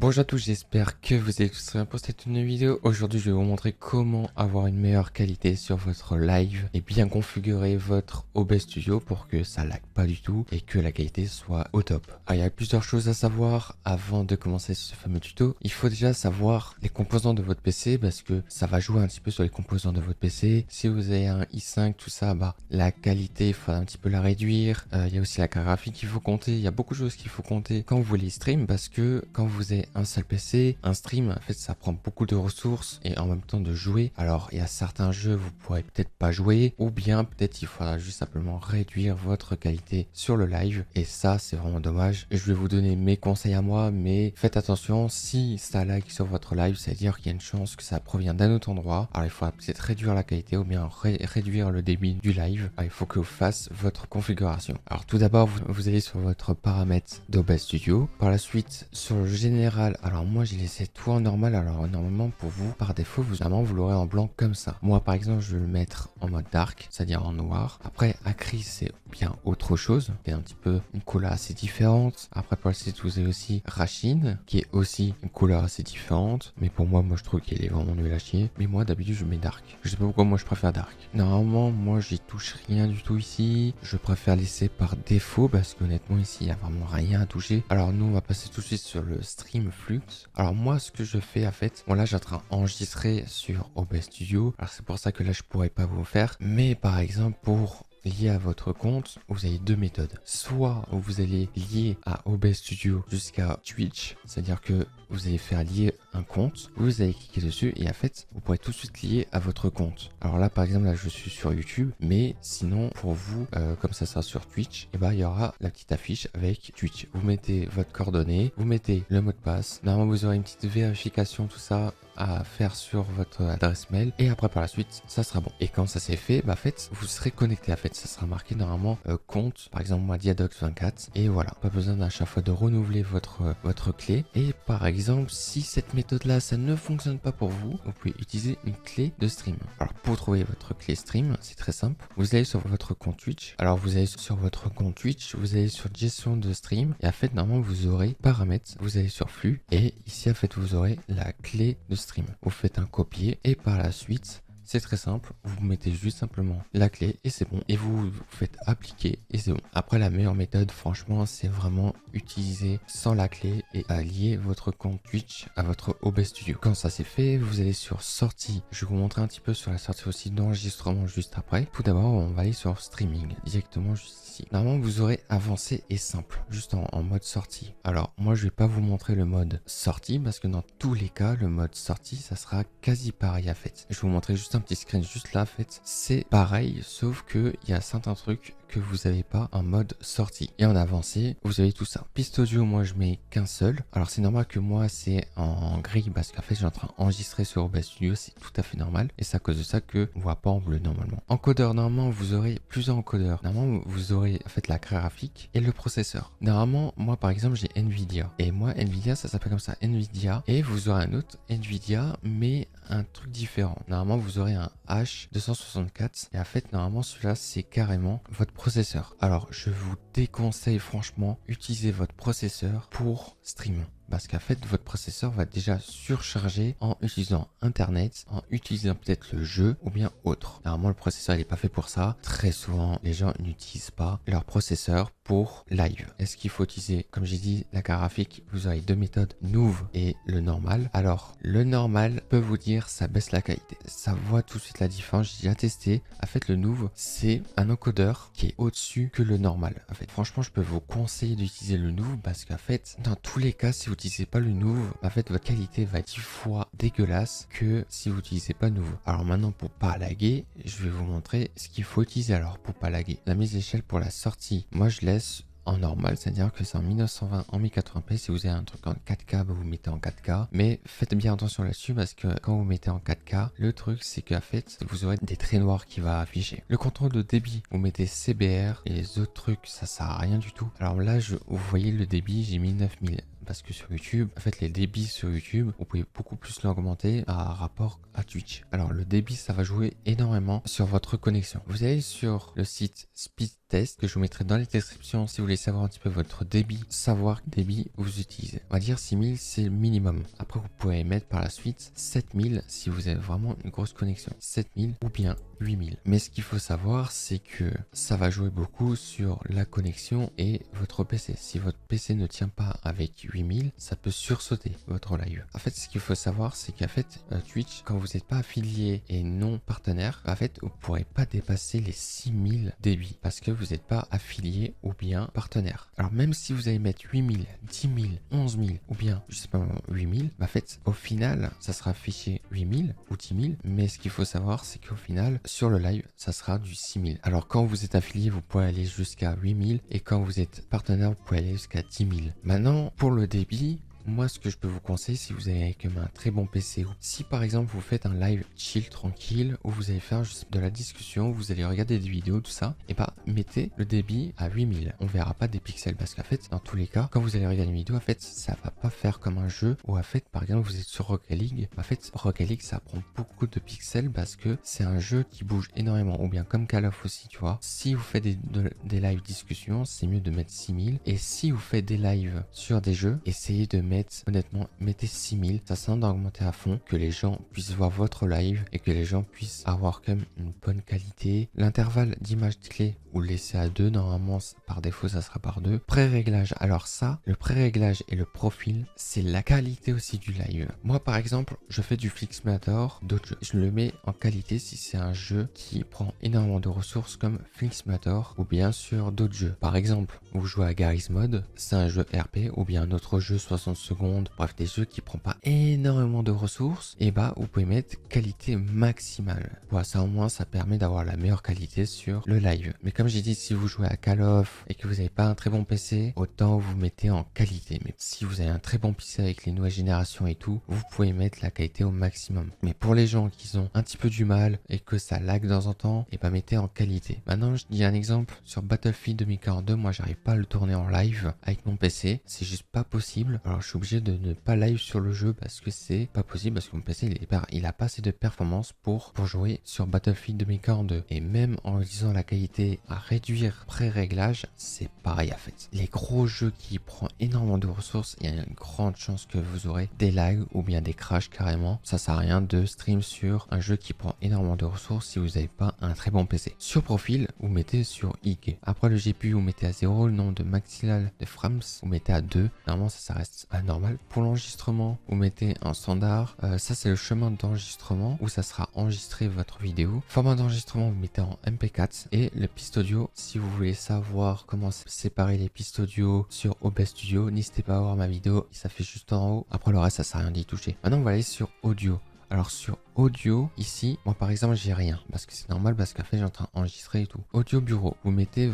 Bonjour à tous, j'espère que vous allez tous très bien pour cette nouvelle vidéo. Aujourd'hui, je vais vous montrer comment avoir une meilleure qualité sur votre live et bien configurer votre OBS Studio pour que ça lag pas du tout et que la qualité soit au top. Alors, il y a plusieurs choses à savoir avant de commencer ce fameux tuto. Il faut déjà savoir les composants de votre PC parce que ça va jouer un petit peu sur les composants de votre PC. Si vous avez un i5, tout ça, la qualité, il faut un petit peu la réduire. Il y a aussi la carte graphique qu'il faut compter. Il y a beaucoup de choses qu'il faut compter quand vous voulez stream parce que quand vous avez un seul PC, un stream, en fait, ça prend beaucoup de ressources et en même temps de jouer. Alors, il y a certains jeux, vous pourrez peut-être pas jouer ou bien peut-être il faudra juste simplement réduire votre qualité sur le live et ça, c'est vraiment dommage. Je vais vous donner mes conseils à moi, mais faites attention, si ça lag sur votre live, c'est-à-dire qu'il y a une chance que ça provient d'un autre endroit. Alors, il faudra peut-être réduire la qualité ou bien réduire le débit du live. Alors, il faut que vous fassiez votre configuration. Alors, tout d'abord, vous allez sur votre paramètre d'OBS Studio. Par la suite, sur le général, alors moi j'ai laissé tout en normal. Alors normalement pour vous, par défaut, vous l'aurez en blanc comme ça. Moi par exemple, je vais le mettre en mode dark, c'est-à-dire en noir. Après Acry, c'est bien autre chose, qui est un petit peu une couleur assez différente. Après par la suite, vous avez aussi Rachine, qui est aussi une couleur assez différente. Mais pour moi je trouve qu'il est vraiment nul à chier. Mais moi d'habitude je mets dark. Je sais pas pourquoi moi je préfère dark. Normalement moi j'y touche rien du tout ici. Je préfère laisser par défaut parce qu'honnêtement ici il n'y a vraiment rien à toucher. Alors nous on va passer tout de suite sur le stream flux. Alors moi ce que je fais en fait, bon là j'ai en train d'enregistrer sur OBS Studio. Alors c'est pour ça que là je pourrais pas vous faire. Mais par exemple pour lié à votre compte, vous avez deux méthodes. Soit vous allez lier à OBS Studio jusqu'à Twitch, c'est-à-dire que vous allez faire lier un compte, vous allez cliquer dessus et en fait, vous pourrez tout de suite lier à votre compte. Alors là, par exemple, là, je suis sur YouTube, mais sinon, pour vous, comme ça sera sur Twitch, et il y aura la petite affiche avec Twitch. Vous mettez votre coordonnée, vous mettez le mot de passe. Normalement, vous aurez une petite vérification, tout ça à faire sur votre adresse mail et après par la suite ça sera bon. Et quand ça c'est fait, en fait vous serez connecté, en fait ça sera marqué normalement compte, par exemple moi Diadox24 et voilà, pas besoin à chaque fois de renouveler votre clé. Et par exemple si cette méthode là ça ne fonctionne pas pour vous, vous pouvez utiliser une clé de stream. Alors pour trouver votre clé stream, c'est très simple, vous allez sur votre compte Twitch. Alors vous allez sur votre compte Twitch, vous allez sur gestion de stream et en fait normalement vous aurez paramètres, vous allez sur flux et ici en fait vous aurez la clé de stream. Vous faites un copier et par la suite c'est très simple, vous mettez juste simplement la clé et c'est bon et vous faites appliquer et c'est bon. Après la meilleure méthode franchement c'est vraiment utiliser sans la clé et allier votre compte Twitch à votre OBS Studio. Quand ça c'est fait, vous allez sur sortie. Je vais vous montrer un petit peu sur la sortie aussi d'enregistrement juste après. Tout d'abord on va aller sur streaming directement juste ici. Normalement vous aurez avancé et simple juste en mode sortie. Alors moi je vais pas vous montrer le mode sortie parce que dans tous les cas le mode sortie ça sera quasi pareil à fait. Je vais vous montrer juste un petit screen juste là en fait, c'est pareil sauf que il y a certains trucs que vous n'avez pas en mode sortie. Et en avancé, vous avez tout ça. Piste audio, moi je mets qu'un seul. Alors c'est normal que moi c'est en gris parce qu'en fait j'ai en train d'enregistrer sur OBS Studio, c'est tout à fait normal. Et c'est à cause de ça que on voit pas en bleu normalement. Encodeur, normalement vous aurez plusieurs encodeurs. Normalement vous aurez en fait la carte graphique et le processeur. Normalement moi par exemple j'ai Nvidia. Et moi Nvidia ça s'appelle comme ça, Nvidia. Et vous aurez un autre Nvidia mais un truc différent. Normalement vous aurez un H264 et en fait normalement celui-là c'est carrément votre processeur. Alors je vous déconseille franchement utiliser votre processeur pour stream. Parce qu'en fait, votre processeur va déjà surcharger en utilisant Internet, en utilisant peut-être le jeu ou bien autre. Normalement, le processeur, il n'est pas fait pour ça. Très souvent, les gens n'utilisent pas leur processeur pour live. Est-ce qu'il faut utiliser, comme j'ai dit, la carte graphique? Vous aurez deux méthodes, Nouve et le normal. Alors, le normal peut vous dire ça baisse la qualité. Ça voit tout de suite la différence. J'ai déjà testé. En fait, le Nouve, c'est un encodeur qui est au-dessus que le normal. En fait, franchement, je peux vous conseiller d'utiliser le Nouve parce qu'en fait, dans tous les cas, si vous n'utilisez pas le Nouve, en fait, votre qualité va être 10 fois dégueulasse que si vous n'utilisez pas Nouve. Alors maintenant, pour pas laguer, je vais vous montrer ce qu'il faut utiliser alors pour pas laguer. La mise d'échelle pour la sortie, moi je laisse en normal, c'est-à-dire que c'est en 1920 en 1080p. Si vous avez un truc en 4K, vous mettez en 4K. Mais faites bien attention là-dessus parce que quand vous mettez en 4K, le truc c'est qu'en fait, vous aurez des traits noirs qui va afficher. Le contrôle de débit, vous mettez CBR et les autres trucs, ça sert à rien du tout. Alors là, vous voyez le débit, j'ai mis 9000. parce que sur YouTube, en fait les débits sur YouTube, vous pouvez beaucoup plus l'augmenter par rapport à Twitch. Alors le débit, ça va jouer énormément sur votre connexion. Vous allez sur le site Speedtest que je vous mettrai dans les descriptions si vous voulez savoir un petit peu votre débit, savoir quel débit vous utilisez. On va dire 6000 c'est le minimum. Après vous pouvez mettre par la suite 7000 si vous avez vraiment une grosse connexion. 7000 ou bien 8000. Mais ce qu'il faut savoir, c'est que ça va jouer beaucoup sur la connexion et votre PC. Si votre PC ne tient pas avec 8000, ça peut sursauter votre live. En fait, ce qu'il faut savoir, c'est qu'en fait, Twitch, quand vous n'êtes pas affilié et non partenaire, en fait, vous ne pourrez pas dépasser les 6000 débits parce que vous n'êtes pas affilié ou bien partenaire. Alors, même si vous allez mettre 8000, 10 000, 11 000 ou bien, je sais pas, 8000, en fait, au final, ça sera affiché 8000 ou 10 000. Mais ce qu'il faut savoir, c'est qu'au final, sur le live, ça sera du 6000. Alors quand vous êtes affilié, vous pouvez aller jusqu'à 8000 et quand vous êtes partenaire, vous pouvez aller jusqu'à 10 000. Maintenant, pour le débit, moi, ce que je peux vous conseiller, si vous avez quand même un très bon PC, ou si par exemple vous faites un live chill, tranquille, où vous allez faire juste de la discussion, vous allez regarder des vidéos, tout ça, et bah mettez le débit à 8000. On verra pas des pixels parce qu'en fait, dans tous les cas, quand vous allez regarder une vidéo, en fait, ça va pas faire comme un jeu où en fait, par exemple, vous êtes sur Rocket League. En fait, Rocket League, ça prend beaucoup de pixels parce que c'est un jeu qui bouge énormément, ou bien comme Call of aussi, tu vois. Si vous faites des live discussions, c'est mieux de mettre 6000. Et si vous faites des lives sur des jeux, essayez de mettre, honnêtement, mettez 6000, ça sert d'augmenter à fond, que les gens puissent voir votre live et que les gens puissent avoir quand même une bonne qualité. L'intervalle d'image clé, vous le laissez à 2, normalement par défaut ça sera par 2. Pré-réglage, alors ça, le pré-réglage et le profil, c'est la qualité aussi du live. Moi par exemple, je fais du Flixmator, d'autres jeux, je le mets en qualité si c'est un jeu qui prend énormément de ressources comme Flixmator ou bien sur d'autres jeux. Par exemple, vous jouez à Garry's Mod, c'est un jeu RP ou bien un autre jeu 60 secondes, bref des jeux qui prend pas énormément de ressources, et bah vous pouvez mettre qualité maximale. Voilà, ça au moins ça permet d'avoir la meilleure qualité sur le live. Mais comme j'ai dit, si vous jouez à Call of et que vous n'avez pas un très bon PC, autant vous mettez en qualité. Mais si vous avez un très bon PC avec les nouvelles générations et tout, vous pouvez mettre la qualité au maximum. Mais pour les gens qui ont un petit peu du mal et que ça lag de temps en temps, et bah mettez en qualité. Maintenant je dis un exemple sur Battlefield 2042, moi j'arrive pas à le tourner en live avec mon PC, c'est juste pas possible. Alors je suis obligé de ne pas live sur le jeu parce que c'est pas possible, parce que mon PC il a pas assez de performance pour jouer sur Battlefield 2042. Et même en utilisant la qualité à réduire pré-réglage, c'est pareil en fait. Les gros jeux qui prennent énormément de ressources, il y a une grande chance que vous aurez des lags ou bien des crashs carrément. Ça sert à rien de stream sur un jeu qui prend énormément de ressources si vous n'avez pas un très bon PC. Sur profil, vous mettez sur IG. Après le GPU, vous mettez à 0, le nombre de maxillal de frames, vous mettez à 2. Normalement ça reste à normal. Pour l'enregistrement, vous mettez en standard. Ça c'est le chemin d'enregistrement où ça sera enregistré votre vidéo. Format d'enregistrement, vous mettez en MP4. Et le piste audio, si vous voulez savoir comment séparer les pistes audio sur OBS Studio, n'hésitez pas à voir ma vidéo, ça fait juste en haut. Après le reste ça sert à rien d'y toucher. Maintenant on va aller sur audio. Alors sur audio, ici, moi par exemple j'ai rien parce que c'est normal parce qu'en fait j'ai en train d'enregistrer et tout. Audio bureau, vous mettez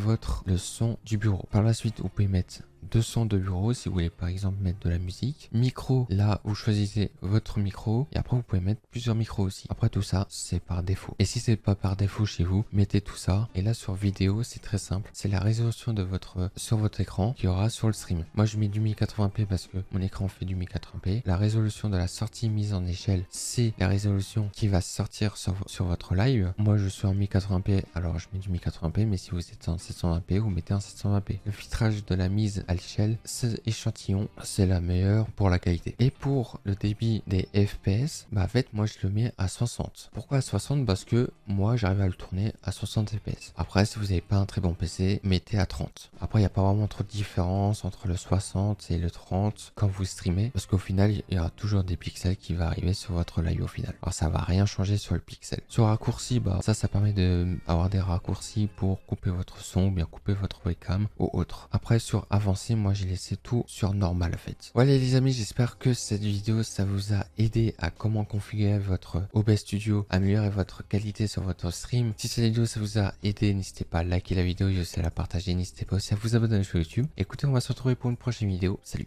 le son du bureau. Par la suite vous pouvez mettre 2 sons de bureau si vous voulez par exemple mettre de la musique. Micro, là vous choisissez votre micro et après vous pouvez mettre plusieurs micros aussi. Après tout ça c'est par défaut. Et si c'est pas par défaut chez vous, mettez tout ça. Et là sur vidéo c'est très simple, c'est la résolution de sur votre écran qu'il y aura sur le stream. Moi je mets du 1080p parce que mon écran fait du 1080p. La résolution de la sortie mise en échelle, c'est la résolution qui va sortir sur votre live. Moi je suis en 1080p, alors je mets du 1080p, mais si vous êtes en 720p, vous mettez en 720p. Le filtrage de la mise à l'échelle, ce échantillon, c'est la meilleure pour la qualité. Et pour le débit des FPS, bah en fait moi je le mets à 60. Pourquoi à 60? Parce que moi j'arrive à le tourner à 60 FPS. Après si vous n'avez pas un très bon PC, mettez à 30. Après il n'y a pas vraiment trop de différence entre le 60 et le 30 quand vous streamez, parce qu'au final il y aura toujours des pixels qui vont arriver sur votre live au final. Alors ça va rien changer sur le pixel. Sur raccourci, bah ça permet d'avoir des raccourcis pour couper votre son ou bien couper votre webcam ou autre. Après sur avancé, moi j'ai laissé tout sur normal en fait. Voilà les amis, j'espère que cette vidéo ça vous a aidé à comment configurer votre OBS Studio, améliorer votre qualité sur votre stream. Si cette vidéo ça vous a aidé, n'hésitez pas à liker la vidéo et aussi à la partager. N'hésitez pas aussi à vous abonner à la chaîne YouTube. Écoutez, on va se retrouver pour une prochaine vidéo. Salut.